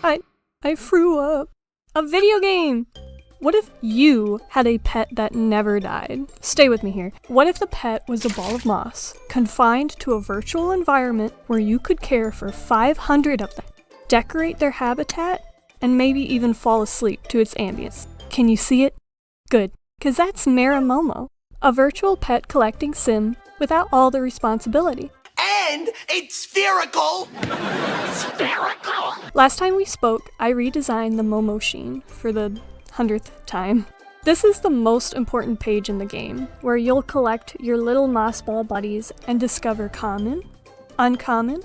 I threw up. A video game! What if you had a pet that never died? Stay with me here. What if the pet was a ball of moss, confined to a virtual environment where you could care for 500 of them, decorate their habitat, and maybe even fall asleep to its ambience? Can you see it? Good, because that's Marimomo, a virtual pet collecting sim without all the responsibility. And it's spherical! Spherical! Last time we spoke, I redesigned the Momo Sheen for the 100th time. This is the most important page in the game, where you'll collect your little moss ball buddies and discover common, uncommon,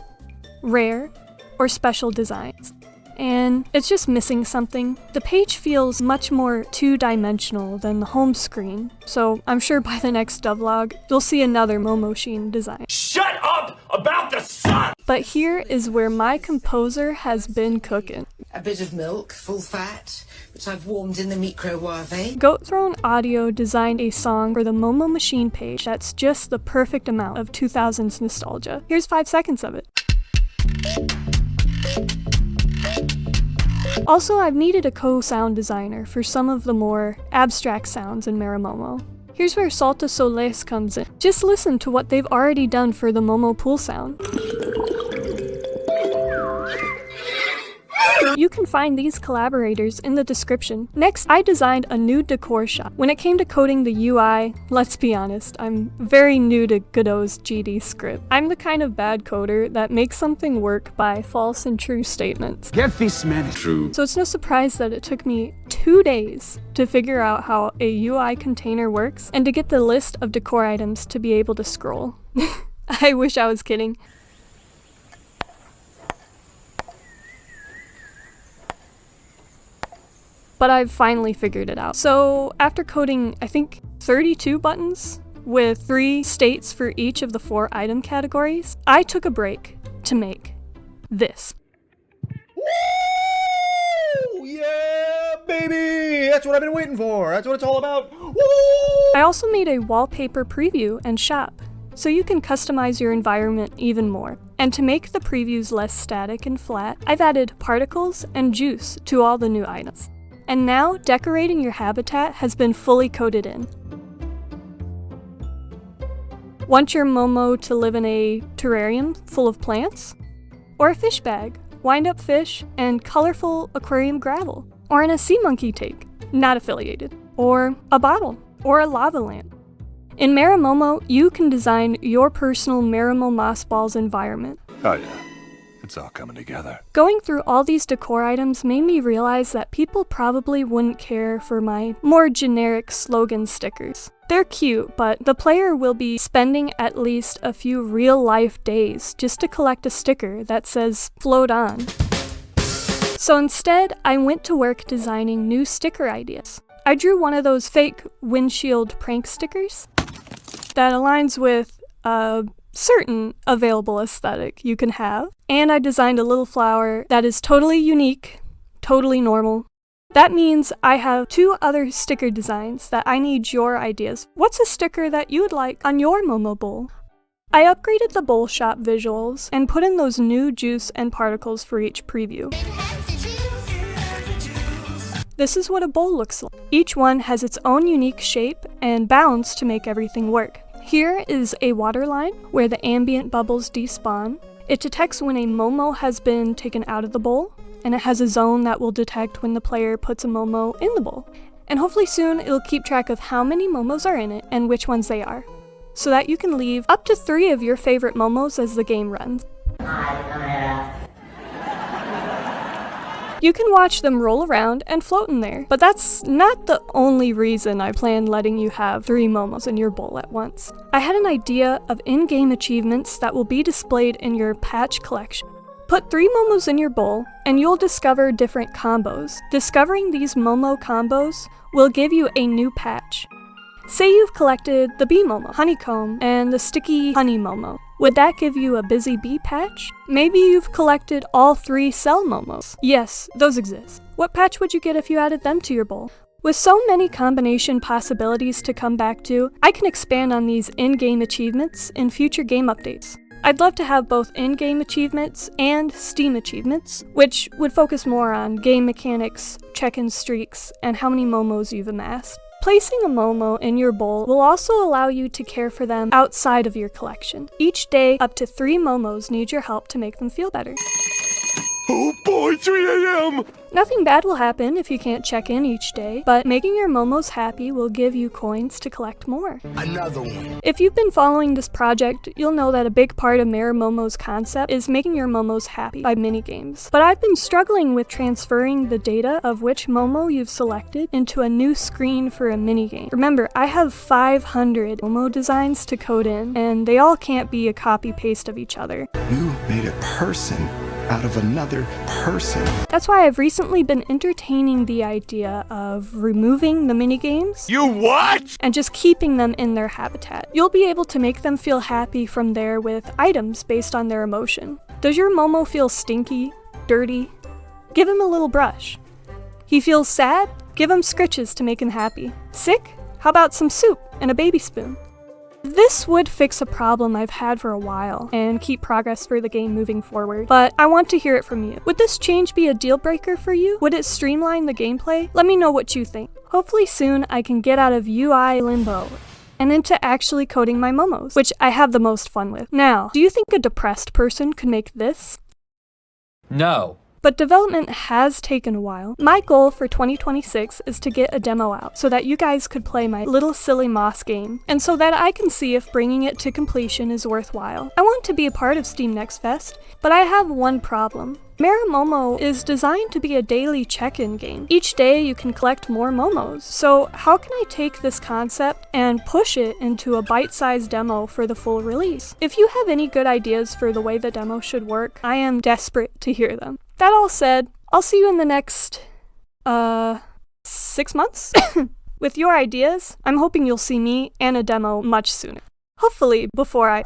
rare, or special designs. And it's just missing something. The page feels much more two-dimensional than the home screen, so I'm sure by the next devlog, you'll see another Momo Sheen design. Shut up about the sun! But here is where my composer has been cooking. A bit of milk, full fat, which I've warmed in the microwave. Goat Throne Audio designed a song for the Momo Machine page that's just the perfect amount of 2000s nostalgia. Here's 5 seconds of it. Also, I've needed a co-sound designer for some of the more abstract sounds in Marimomo. Here's where Salta Soles comes in. Just listen to what they've already done for the Momo pool sound. You can find these collaborators in the description. Next, I designed a new decor shop. When it came to coding the UI, let's be honest, I'm very new to Godot's GD script. I'm the kind of bad coder that makes something work by false and true statements. Get this man true. So it's no surprise that it took me 2 days to figure out how a UI container works and to get the list of decor items to be able to scroll. I wish I was kidding. But I've finally figured it out. So after coding, I think 32 buttons with 3 states for each of the 4 item categories, I took a break to make this. Woo! Yeah, baby! That's what I've been waiting for. That's what it's all about. Woo! I also made a wallpaper preview and shop, so you can customize your environment even more. And to make the previews less static and flat, I've added particles and juice to all the new items. And now, decorating your habitat has been fully coded in. Want your Momo to live in a terrarium full of plants? Or a fish bag, wind-up fish, and colorful aquarium gravel? Or in a sea monkey tank, not affiliated? Or a bottle? Or a lava lamp? In Marimomo, you can design your personal Marimo Moss Balls environment. Oh yeah. It's all coming together. Going through all these decor items made me realize that people probably wouldn't care for my more generic slogan stickers. They're cute, but the player will be spending at least a few real-life days just to collect a sticker that says "Float On." So instead, I went to work designing new sticker ideas. I drew one of those fake windshield prank stickers that aligns with certain available aesthetic you can have. And I designed a little flower that is totally unique, totally normal. That means I have 2 other sticker designs that I need your ideas. What's a sticker that you would like on your Momo bowl? I upgraded the bowl shop visuals and put in those new juice and particles for each preview. This is what a bowl looks like. Each one has its own unique shape and bounds to make everything work. Here is a water line where the ambient bubbles despawn. It detects when a Momo has been taken out of the bowl, and it has a zone that will detect when the player puts a Momo in the bowl. And hopefully soon it'll keep track of how many Momos are in it and which ones they are, so that you can leave up to 3 of your favorite Momos as the game runs. You can watch them roll around and float in there, but that's not the only reason I plan letting you have 3 Momos in your bowl at once. I had an idea of in-game achievements that will be displayed in your patch collection. Put 3 Momos in your bowl, and you'll discover different combos. Discovering these Momo combos will give you a new patch. Say you've collected the bee Momo, honeycomb, and the sticky honey Momo. Would that give you a busy bee patch? Maybe you've collected all 3 cell Momos. Yes, those exist. What patch would you get if you added them to your bowl? With so many combination possibilities to come back to, I can expand on these in-game achievements in future game updates. I'd love to have both in-game achievements and Steam achievements, which would focus more on game mechanics, check-in streaks, and how many momos you've amassed. Placing a Momo in your bowl will also allow you to care for them outside of your collection. Each day, up to 3 Momos need your help to make them feel better. Oh boy, 3 a.m. Nothing bad will happen if you can't check in each day, but making your Momos happy will give you coins to collect more. Another one. If you've been following this project, you'll know that a big part of Marimomo's concept is making your Momos happy by minigames. But I've been struggling with transferring the data of which Momo you've selected into a new screen for a minigame. Remember, I have 500 Momo designs to code in, and they all can't be a copy-paste of each other. You made a person out of another person. That's why I've recently been entertaining the idea of removing the minigames. You what? And just keeping them in their habitat. You'll be able to make them feel happy from there with items based on their emotion. Does your Momo feel stinky, dirty? Give him a little brush. He feels sad? Give him scritches to make him happy. Sick? How about some soup and a baby spoon? This would fix a problem I've had for a while and keep progress for the game moving forward, but I want to hear it from you. Would this change be a deal breaker for you? Would it streamline the gameplay? Let me know what you think. Hopefully soon I can get out of UI limbo and into actually coding my Momos, which I have the most fun with. Now, do you think a depressed person could make this? No. But development has taken a while. My goal for 2026 is to get a demo out so that you guys could play my little silly moss game, and so that I can see if bringing it to completion is worthwhile. I want to be a part of Steam Next Fest, but I have one problem. Marimomo is designed to be a daily check-in game. Each day you can collect more Momos. So how can I take this concept and push it into a bite-sized demo for the full release? If you have any good ideas for the way the demo should work, I am desperate to hear them. That all said, I'll see you in the next, 6 months? With your ideas, I'm hoping you'll see me and a demo much sooner. Hopefully before I...